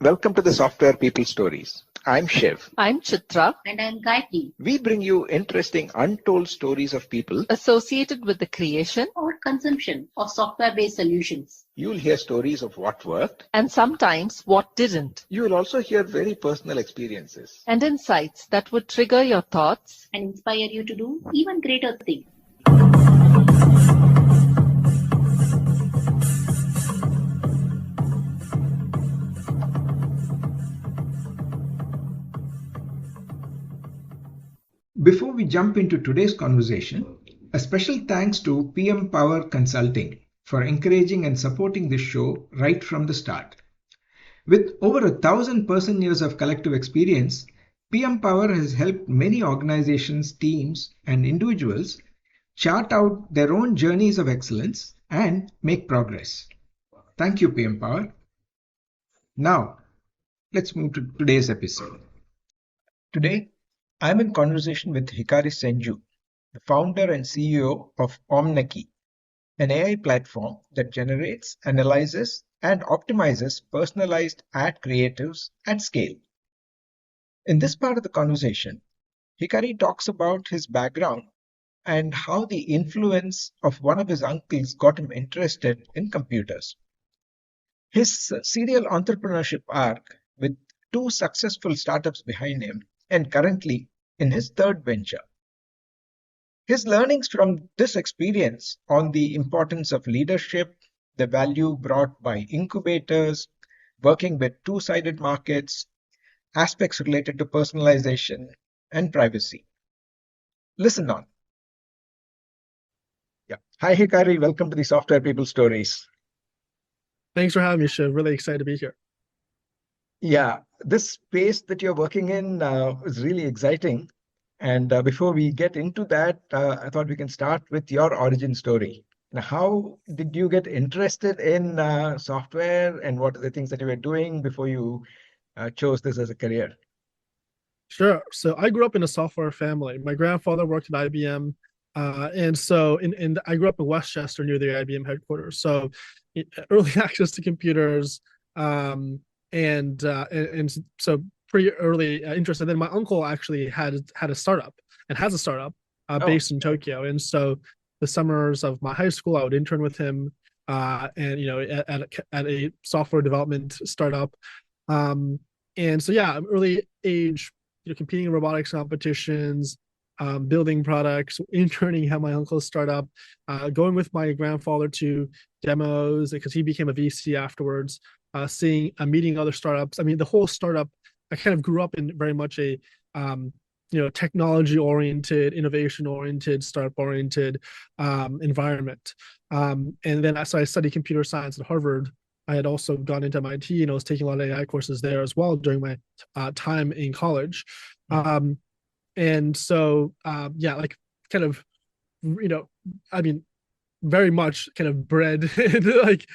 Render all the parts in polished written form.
Welcome to the Software People Stories. I'm Shiv. I'm Chitra. And I'm Gayatri. We bring you interesting, untold stories of people Associated with the creation Or consumption of software-based solutions. You'll hear stories of what worked, and sometimes what didn't, you will also hear very personal experiences. and insights that would trigger your thoughts And inspire you to do even greater things. Before we jump into today's conversation, a special thanks to PM Power Consulting for encouraging and supporting this show right from the start. With over 1,000 person-years of collective experience, PM Power has helped many organizations, teams, and individuals chart out their own journeys of excellence and make progress. Thank you, PM Power. Now, let's move to today's episode. Today, I'm in conversation with Hikari Senju, the founder and CEO of Omneky, an AI platform that generates, analyzes, and optimizes personalized ad creatives at scale. In this part of the conversation, Hikari talks about his background and how the influence of one of his uncles got him interested in computers. His serial entrepreneurship arc, with 2 successful startups behind him, and currently in his third venture. His learnings from this experience on the importance of leadership, the value brought by incubators, working with two-sided markets, aspects related to personalization and privacy. Listen on. Yeah. Hi, Hikari. Welcome to the Software People Stories. Thanks for having me, Shiv. Really excited to be here. Yeah, this space that you're working in is really exciting. And before we get into that, I thought we can start with your origin story. Now, how did you get interested in software, and what are the things that you were doing before you chose this as a career? Sure. So I grew up in a software family. My grandfather worked at IBM. And so I grew up in Westchester near the IBM headquarters. So early access to computers, and so pretty early interest. And then my uncle actually had a startup and has a startup based in Tokyo. And so the summers of my high school, I would intern with him, and at a software development startup. And so yeah, early age, competing in robotics competitions, building products, interning at my uncle's startup, going with my grandfather to demos because he became a VC afterwards. Meeting other startups. I mean, the whole startup, I kind of grew up in very much a, technology-oriented, innovation-oriented, startup-oriented environment. And then so I studied computer science at Harvard. I had also gone into MIT and I was taking a lot of AI courses there as well during my time in college. And so, like kind of, very much kind of bred like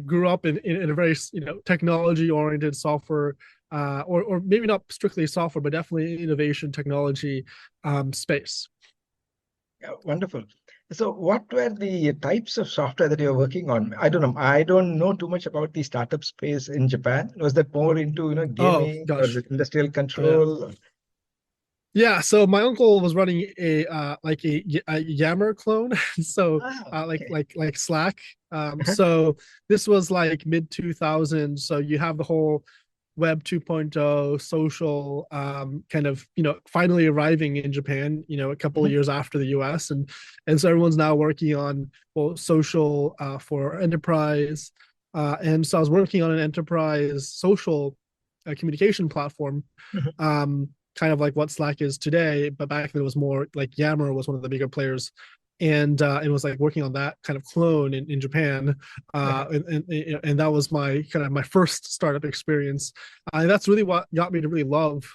grew up in a very technology oriented software or maybe not strictly software but definitely innovation technology space. Yeah, wonderful. So what were the types of software that you're working on? I don't know. I don't know too much about the startup space in Japan. Was that more into gaming or industrial control? Yeah, so my uncle was running a Yammer clone, so like Slack. So this was like mid 2000s. So you have the whole Web 2.0 social kind of finally arriving in Japan. A couple of years after the US, and so everyone's now working on social for enterprise. And so I was working on an enterprise social communication platform. Kind of like what Slack is today, but back then it was more like Yammer was one of the bigger players, and it was like working on that kind of clone in Japan, and that was my first startup experience. And that's really what got me to really love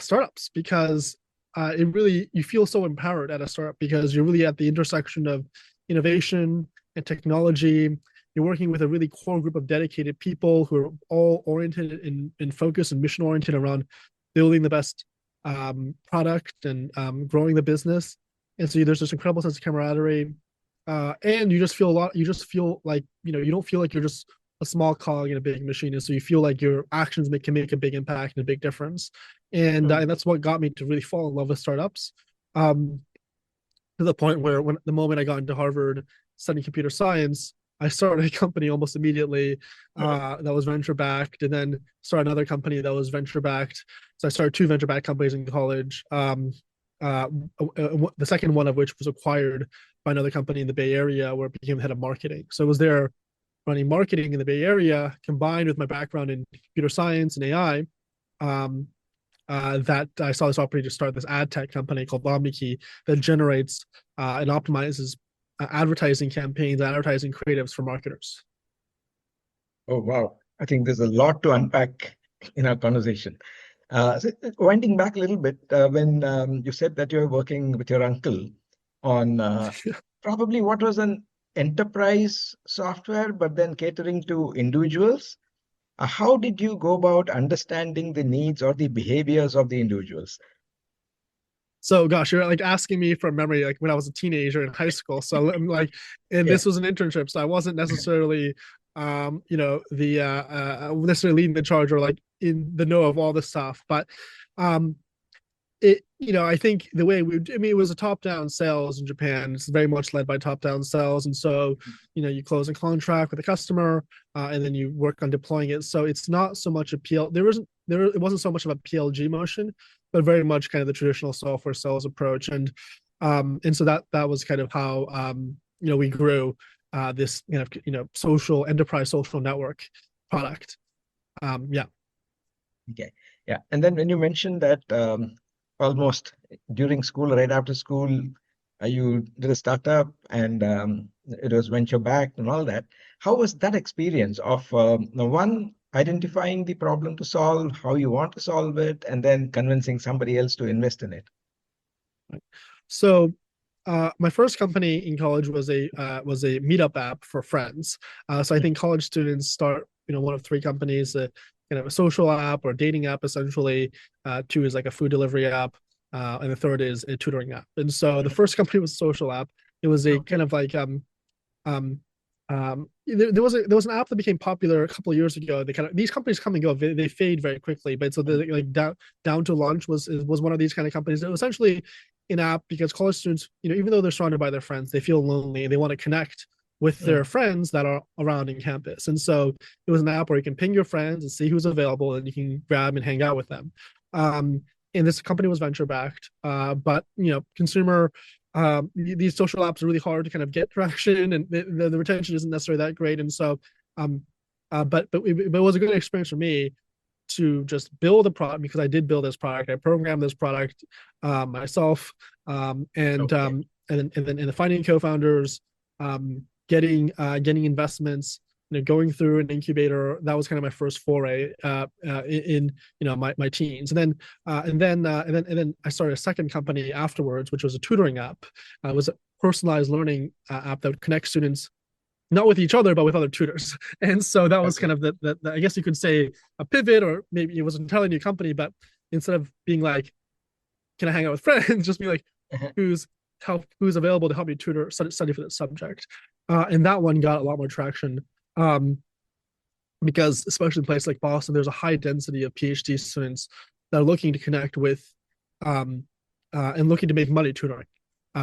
startups, because you feel so empowered at a startup because you're really at the intersection of innovation and technology. You're working with a really core group of dedicated people who are all oriented and focused and mission oriented around building the best product and growing the business. And so there's this incredible sense of camaraderie, and you just feel like you don't feel like you're just a small cog in a big machine, and so you feel like your actions can make a big impact and a big difference. And that's what got me to really fall in love with startups. To the point where the moment I got into Harvard studying computer science, I started a company almost immediately that was venture backed, and then started another company that was venture backed. So I started two venture backed companies in college. The second one of which was acquired by another company in the Bay Area, where I became head of marketing. So I was there running marketing in the Bay Area, combined with my background in computer science and AI. That I saw this opportunity to start this ad tech company called Omneky that generates and optimizes advertising campaigns, advertising creatives for marketers. Oh, wow. I think there's a lot to unpack in our conversation. So winding back a little bit, when you said that you were working with your uncle on probably what was an enterprise software, but then catering to individuals, how did you go about understanding the needs or the behaviors of the individuals? So, gosh, you're like asking me from memory, like when I was a teenager in high school. So, I'm like, and this was an internship, so I wasn't necessarily, necessarily leading the charge or like in the know of all this stuff. But, I think the way it was a top-down sales in Japan. It's very much led by top-down sales, and so, you close a contract with a customer, and then you work on deploying it. So it's not so much it wasn't so much of a PLG motion, but very much kind of the traditional software sales approach. And so that was kind of how we grew this social enterprise social network product. Yeah. Okay. Yeah. And then when you mentioned that almost during school, right after school, you did a startup and it was venture backed and all that. How was that experience of one, identifying the problem to solve, how you want to solve it, and then convincing somebody else to invest in it? So my first company in college was a meetup app for friends. So I think college students start one of three companies, kind of a social app or a dating app essentially. Two is like a food delivery app, and the third is a tutoring app. And so the first company was a social app. It was a kind of like there was an app that became popular a couple of years ago. These companies come and go, they fade very quickly. But so like down to lunch was one of these kind of companies. It was essentially an app because college students, even though they're surrounded by their friends, they feel lonely and they want to connect with their friends that are around in campus. And so it was an app where you can ping your friends and see who's available, and you can grab and hang out with them. And this company was venture backed, but consumer. These social apps are really hard to kind of get traction, and the retention isn't necessarily that great. And so, but it was a good experience for me to just build a product, because I did build this product. I programmed this product myself, and then finding co-founders, getting investments, going through an incubator. That was kind of my first foray in my teens, and then I started a second company afterwards, which was a tutoring app. It was a personalized learning app that would connect students not with each other but with other tutors. And so that was kind of the I guess you could say a pivot, or maybe it was an entirely new company, but instead of being like, can I hang out with friends, just be like, who's available to help me study for this subject. And that one got a lot more traction, because especially in places like Boston, there's a high density of PhD students that are looking to connect with and looking to make money tutoring,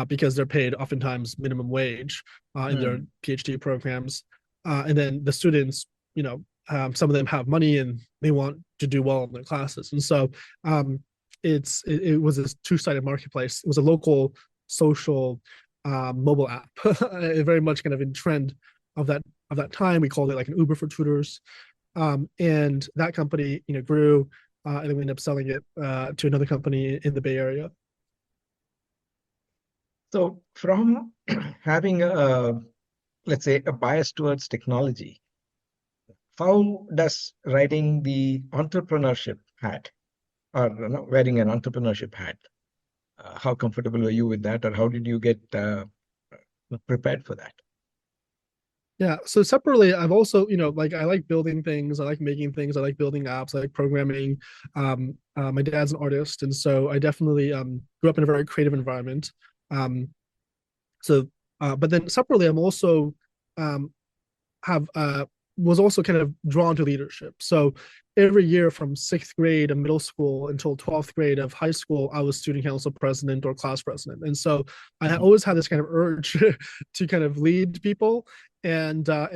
because they're paid oftentimes minimum wage in their PhD programs. And then the students, some of them have money and they want to do well in their classes. And so it was a two-sided marketplace. It was a local social mobile app, very much kind of in trend of that time. We called it like an Uber for tutors, and that company grew, and then we ended up selling it to another company in the Bay Area. So from having let's say a bias towards technology, how does riding the entrepreneurship hat, or wearing an entrepreneurship hat, how comfortable were you with that, or how did you get prepared for that? Yeah. So separately, I've also, like I like building things. I like making things. I like building apps. I like programming. My dad's an artist, and so I definitely grew up in a very creative environment. But then separately, I'm also have was also kind of drawn to leadership. So every year from 6th grade of middle school until 12th grade of high school, I was student council president or class president. And so I always had this kind of urge to kind of lead people and how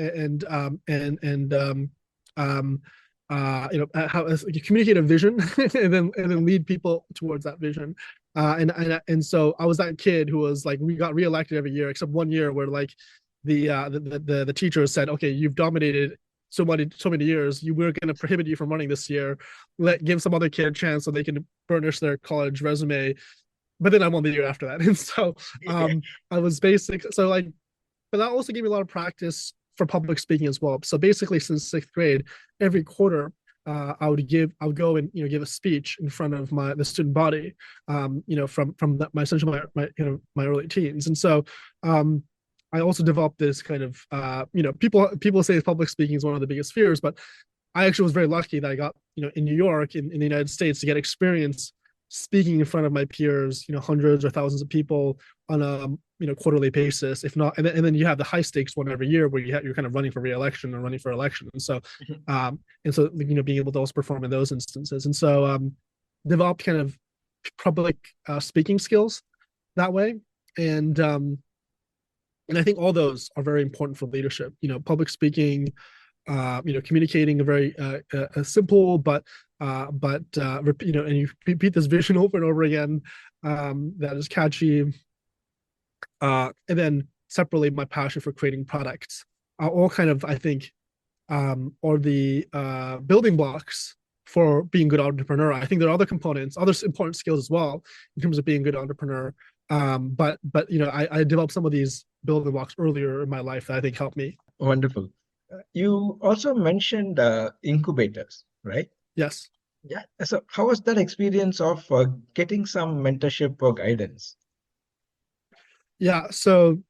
communicate a vision and then lead people towards that vision. And so I was that kid who was like, we got reelected every year except one year where like the teacher said, okay, you've dominated so many years, we're going to prohibit you from running this year. Give some other kid a chance so they can burnish their college resume. But then I won the year after that. And so I was so like, but that also gave me a lot of practice for public speaking as well. So basically since 6th grade, every quarter I would go and give a speech in front of the student body, from my essentially my early teens. And so I also developed this kind of people say public speaking is one of the biggest fears, but I actually was very lucky that I got in New York in the United States to get experience speaking in front of my peers, hundreds or thousands of people on a quarterly basis, if not, and then you have the high stakes one every year where you're kind of running for re-election or running for election, and so being able to also perform in those instances, and so developed kind of public speaking skills that way, and I think all those are very important for leadership. Public speaking, communicating a very simple but and you repeat this vision over and over again that is catchy. And then separately, my passion for creating products are all kind of, I think, are the building blocks for being a good entrepreneur. I think there are other components, other important skills as well in terms of being a good entrepreneur. But I developed some of these building blocks earlier in my life that I think helped me. Wonderful. You also mentioned incubators, right? Yes. Yeah. So how was that experience of getting some mentorship or guidance? Yeah. So,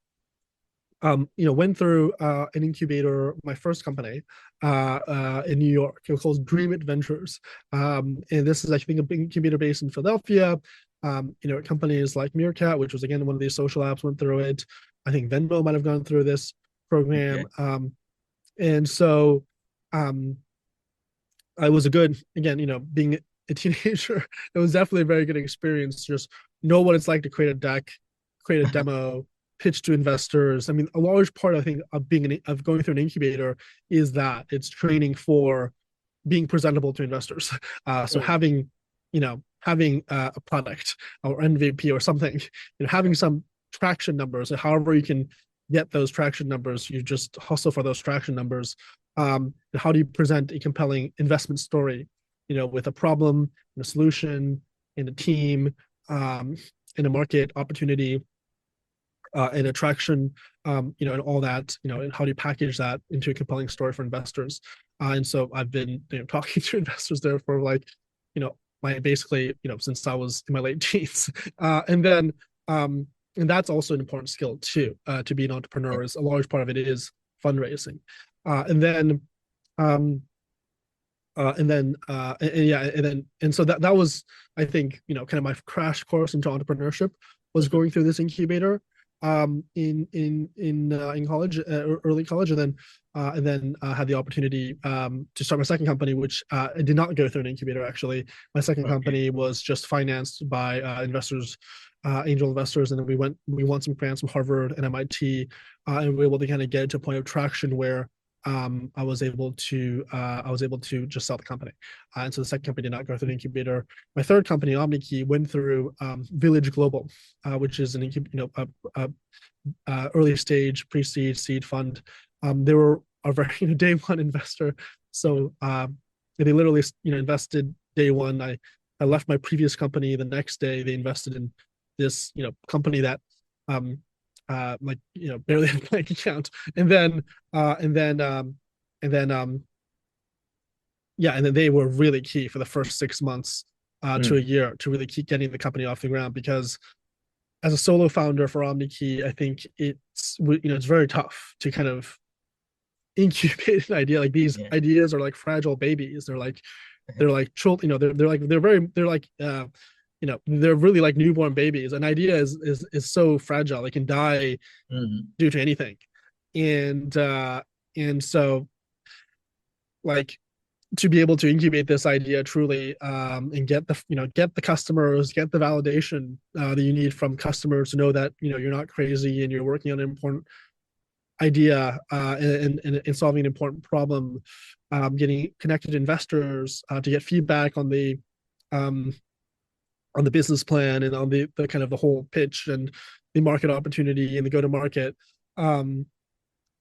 went through an incubator, my first company in New York. It was called Dream It Ventures. And this is, I think, a big incubator based in Philadelphia. Companies like Meerkat, which was, again, one of these social apps, went through it. I think Venmo might have gone through this program. Okay. And so I was being a teenager, it was definitely a very good experience. Just know what it's like to create a deck, create a demo, pitch to investors. I mean, a large part, I think, of going through an incubator is that it's training for being presentable to investors. So having a product or MVP or something, having some traction numbers, and however you can get those traction numbers, you just hustle for those traction numbers. How do you present a compelling investment story, with a problem and a solution and a team, and a market opportunity, and attraction, and all that, and how do you package that into a compelling story for investors? And so I've been talking to investors there for since I was in my late teens. And that's also an important skill too, to be an entrepreneur. Is a large part of it is fundraising. And so that was, I think, kind of my crash course into entrepreneurship was going through this incubator in college, early college, and then had the opportunity to start my second company, which I did not go through an incubator. Actually, my second company was just financed by investors, angel investors, and then we won some grants from Harvard and MIT, and we were able to kind of get to a point of traction where I was able to just sell the company, and so the second company did not go through the incubator. My third company, Omneky, went through Village Global, which is an early stage pre-seed seed fund. They were a very day one investor, so they literally invested day one. I left my previous company the next day. They invested in this company that barely had a bank account, and then they were really key for the first 6 months to a year to really keep getting the company off the ground, because as a solo founder for Omneky, I think it's very tough to kind of incubate an idea. Like these ideas are like fragile babies. They're like children, they're really like newborn babies. An idea is so fragile; it can die due to anything, and so like to be able to incubate this idea truly, and get the customers, get the validation that you need from customers to know that you're not crazy and you're working on an important idea, and solving an important problem, getting connected to investors to get feedback um, on the business plan and on the kind of the whole pitch and the market opportunity and the go to market. Um,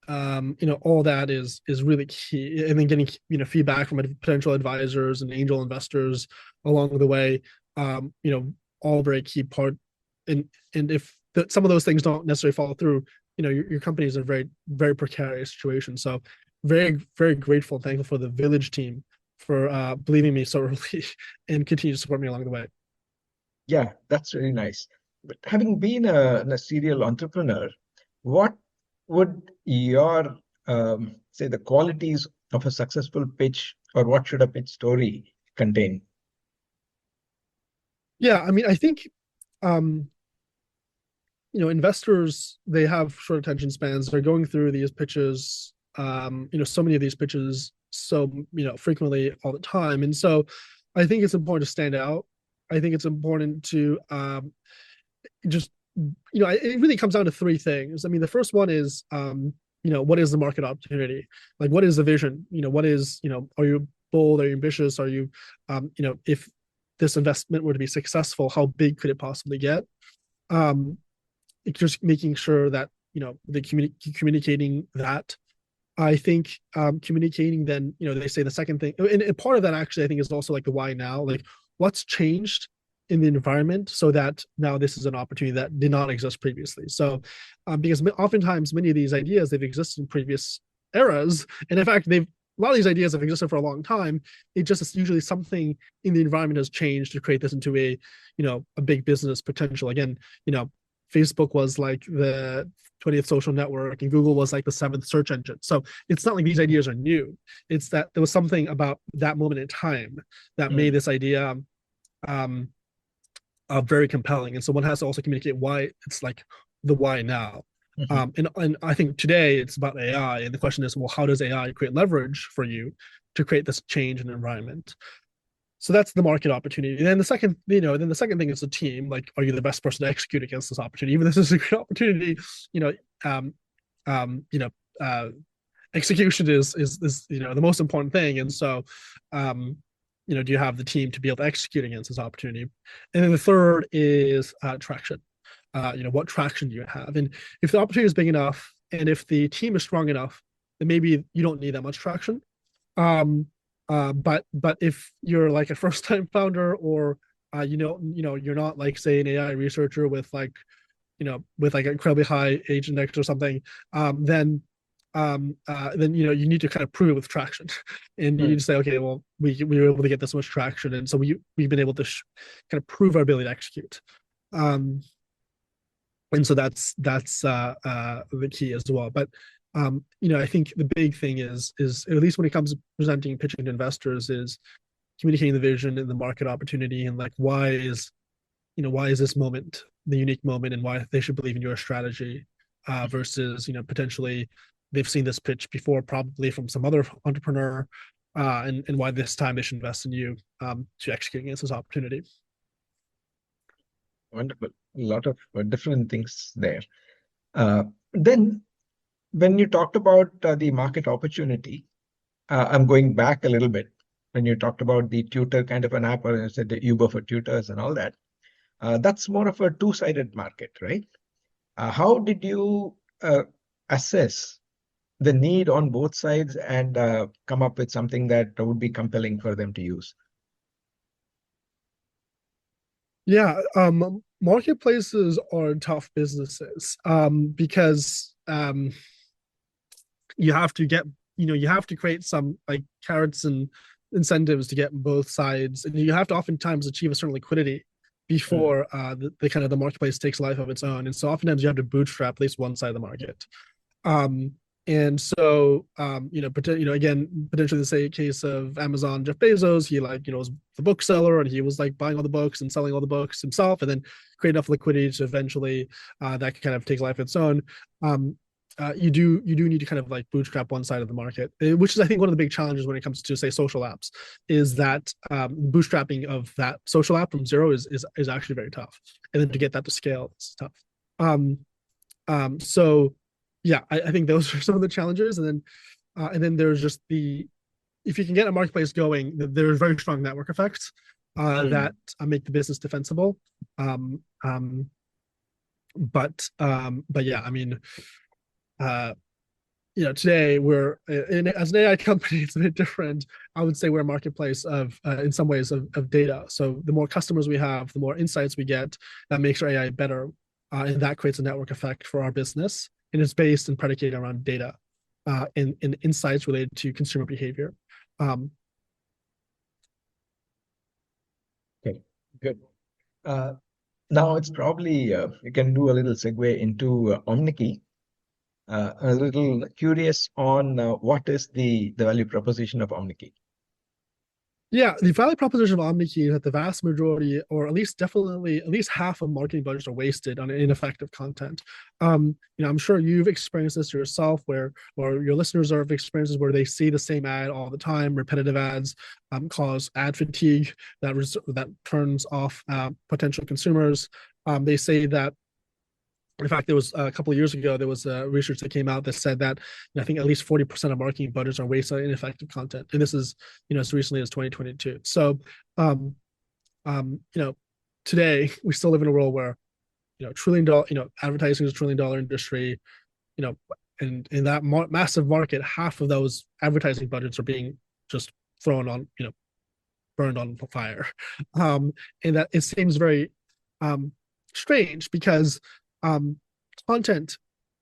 all that is really key, and then getting feedback from potential advisors and angel investors along the way. All very key part. And if some of those things don't necessarily follow through, your company is in a very, very precarious situation. So very, very grateful and thankful for the Village team for believing me so early and continue to support me along the way. Yeah, that's really nice. But having been a serial entrepreneur, what would your say the qualities of a successful pitch, or what should a pitch story contain? Yeah, I mean, I think investors, they have short attention spans. They're going through these pitches, so many of these pitches, so frequently all the time, and so I think it's important to stand out. I think it's important to just it really comes down to three things. I mean, the first one is what is the market opportunity? Like, what is the vision? What is, are you bold? Are you ambitious? Are you if this investment were to be successful, how big could it possibly get? Just making sure that the communicating that. I think communicating, then they say the second thing, and part of that actually I think is also like the why now, like what's changed in the environment so that now this is an opportunity that did not exist previously. So because oftentimes many of these ideas, they've existed in previous eras, and in fact a lot of these ideas have existed for a long time. It just is usually something in the environment has changed to create this into a big business potential. Again, Facebook was like the 20th social network, and Google was like the 7th search engine. So it's not like these ideas are new. It's that there was something about that moment in time that made this idea very compelling. And so one has to also communicate why it's like the why now. And I think today it's about AI, and the question is, well, how does AI create leverage for you to create this change in the environment? So that's the market opportunity. And then the second, thing is the team. Like, are you the best person to execute against this opportunity? Even if this is a great opportunity, execution is the most important thing. And so, do you have the team to be able to execute against this opportunity? And then the third is traction. What traction do you have? And if the opportunity is big enough, and if the team is strong enough, then maybe you don't need that much traction. But if you're like a first-time founder, or you're not like, say, an AI researcher with like an incredibly high age index or something, then you need to kind of prove it with traction, and you need to say, okay, well, we were able to get this much traction, and so we've been able to kind of prove our ability to execute. And so that's the key as well. But I think the big thing is at least when it comes to presenting and pitching to investors, is communicating the vision and the market opportunity, and like why is this moment the unique moment, and why they should believe in your strategy, versus potentially they've seen this pitch before, probably from some other entrepreneur, and why this time they should invest in you to execute against this opportunity. Wonderful. A lot of different things there. Then when you talked about the market opportunity, I'm going back a little bit. When you talked about the tutor kind of an app, or you said the Uber for tutors and all that, that's more of a two-sided market, right? How did you assess the need on both sides and come up with something that would be compelling for them to use? Yeah, marketplaces are tough businesses, because you have to create some like carrots and incentives to get both sides, and you have to oftentimes achieve a certain liquidity before the kind of the marketplace takes life of its own. And so oftentimes you have to bootstrap at least one side of the market. And so, again, potentially the same case of Amazon, Jeff Bezos, he was the bookseller, and he was like buying all the books and selling all the books himself, and then create enough liquidity to eventually that kind of takes life of its own. you do need to kind of like bootstrap one side of the market, which is I think one of the big challenges when it comes to say social apps, is that bootstrapping of that social app from zero is actually very tough, and then to get that to scale is tough. So yeah, I think those are some of the challenges, and then there's just if you can get a marketplace going, there's very strong network effects that make the business defensible. But yeah, I mean, today we're as an AI company, it's a bit different. I would say we're a marketplace of, in some ways, of data. So the more customers we have, the more insights we get, that makes our AI better, and that creates a network effect for our business. And it's based and predicated around data and insights related to consumer behavior. Okay, good. Now it's probably you can do a little segue into Omneky. A little curious on what is the value proposition of Omneky. Yeah, the value proposition of Omneky is that the vast majority, or at least half of marketing budgets are wasted on ineffective content. I'm sure you've experienced this yourself, or your listeners have experiences where they see the same ad all the time. Repetitive ads cause ad fatigue that turns off potential consumers. They say that. In fact, there was a couple of years ago, there was research that came out that said that I think at least 40% of marketing budgets are wasted on ineffective content. And this is, as recently as 2022. So, today we still live in a world where, $1 trillion, advertising is $1 trillion industry, and in that massive market, half of those advertising budgets are being just thrown on, burned on fire. And that it seems very strange because content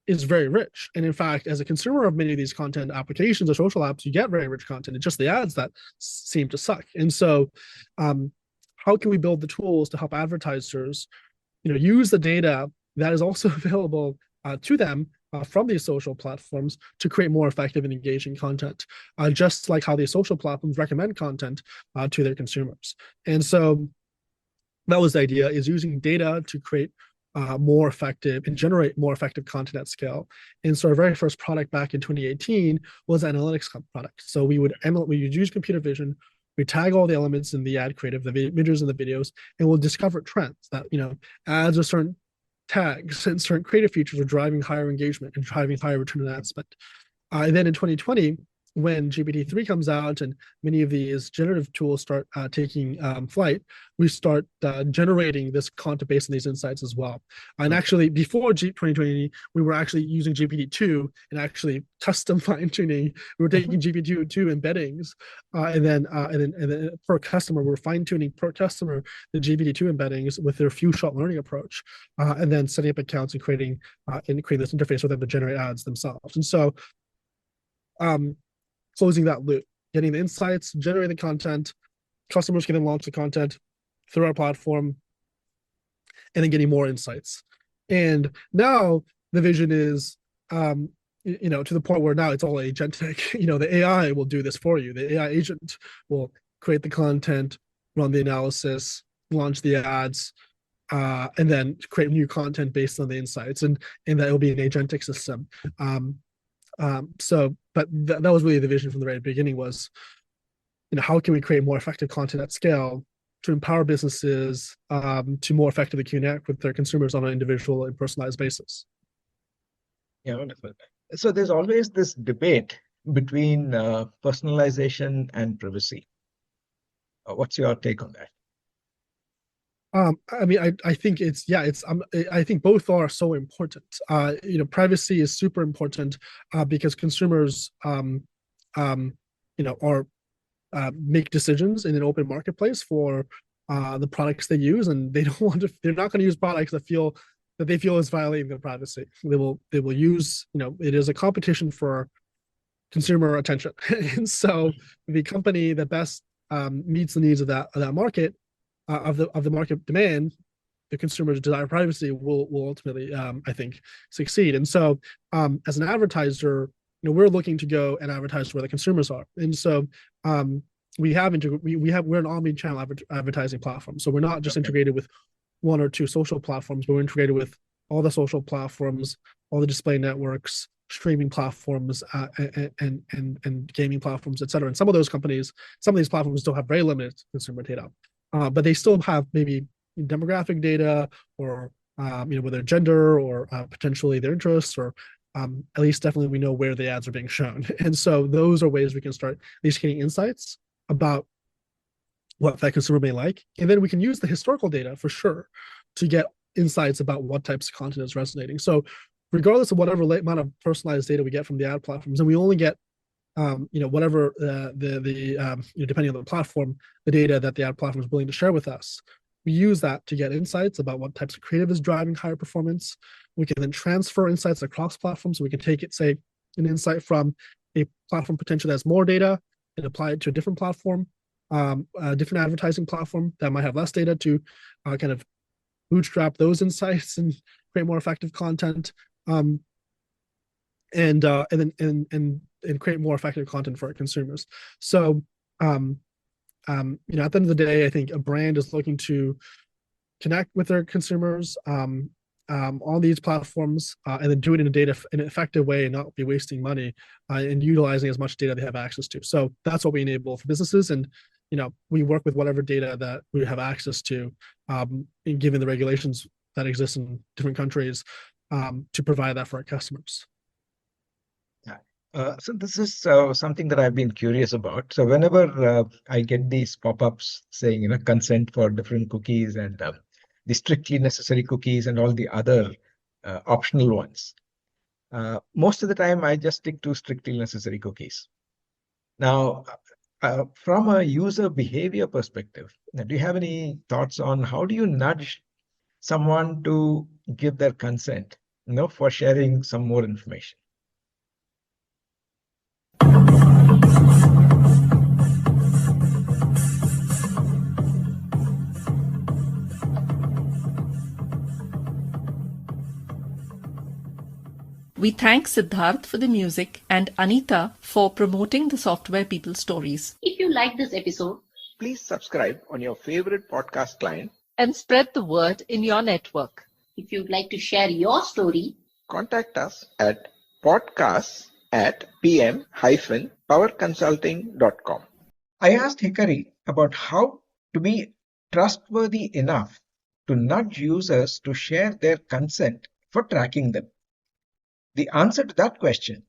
is very rich. And in fact, as a consumer of many of these content applications or social apps, you get very rich content. It's just the ads that seem to suck. And so how can we build the tools to help advertisers, use the data that is also available to them from these social platforms to create more effective and engaging content, just like how these social platforms recommend content to their consumers. And so that was the idea, is using data to create more effective and generate more effective content at scale. And so our very first product back in 2018 was an analytics product. So we would use computer vision, we tag all the elements in the ad creative, the images and the videos, and we'll discover trends that, ads or certain tags and certain creative features are driving higher engagement and driving higher return on ad spend. And then in 2020, when GPT-3 comes out and many of these generative tools start taking flight, we start generating this content based on these insights as well. And actually, before 2020, we were actually using GPT-2 and actually custom fine tuning. We were taking GPT-2 embeddings, and then per customer, we're fine tuning per customer the GPT-2 embeddings with their few shot learning approach, and then setting up accounts and creating this interface for them to generate ads themselves. And so, closing that loop, getting the insights, generating the content, customers can then launch the content through our platform, and then getting more insights. And now the vision is, to the point where now it's all agentic. The AI will do this for you. The AI agent will create the content, run the analysis, launch the ads, and then create new content based on the insights, and that will be an agentic system. But that was really the vision from the very beginning, was, how can we create more effective content at scale to empower businesses to more effectively connect with their consumers on an individual and personalized basis. Yeah, wonderful. So there's always this debate between personalization and privacy. What's your take on that? I think I think both are so important. Privacy is super important because consumers, make decisions in an open marketplace for the products they use, and they're not going to use products that they feel is violating their privacy. They will use, it is a competition for consumer attention, and so the company that best meets the needs of that market. Of the market demand, the consumer's desire privacy will ultimately, I think, succeed. And so, as an advertiser, we're looking to go and advertise where the consumers are. And so, we're an omni-channel advertising platform. So we're not just integrated with one or two social platforms, but we're integrated with all the social platforms, all the display networks, streaming platforms and gaming platforms, et cetera. And some of those companies, some of these platforms still have very limited consumer data, but they still have maybe demographic data or whether gender or potentially their interests or at least definitely we know where the ads are being shown. And so those are ways we can start at least getting insights about what that consumer may like. And then we can use the historical data for sure to get insights about what types of content is resonating. So regardless of whatever amount of personalized data we get from the ad platforms, and we only get whatever depending on the platform, the data that the ad platform is willing to share with us. We use that to get insights about what types of creative is driving higher performance. We can then transfer insights across platforms. So we can take it, say, an insight from a platform potentially that has more data and apply it to a different platform, a different advertising platform that might have less data to kind of bootstrap those insights and create more effective content, and create more effective content for our consumers. So at the end of the day, I think a brand is looking to connect with their consumers on these platforms and then do it in an effective way and not be wasting money and utilizing as much data they have access to. So that's what we enable for businesses. And we work with whatever data that we have access to, given the regulations that exist in different countries, to provide that for our customers. So this is something that I've been curious about. So whenever I get these pop-ups saying, consent for different cookies and the strictly necessary cookies and all the other optional ones, most of the time I just stick to strictly necessary cookies. Now, from a user behavior perspective, do you have any thoughts on how do you nudge someone to give their consent, for sharing some more information? We thank Siddharth for the music and Anita for promoting the Software People stories. If you like this episode, Please subscribe on your favorite podcast client. And spread the word in your network. if you'd like to share your story, Contact us at podcasts@pm-powerconsulting.com. I asked Hikari about how to be trustworthy enough to nudge users to share their consent for tracking them. The answer to that question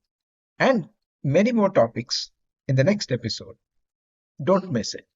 and many more topics in the next episode. Don't miss it.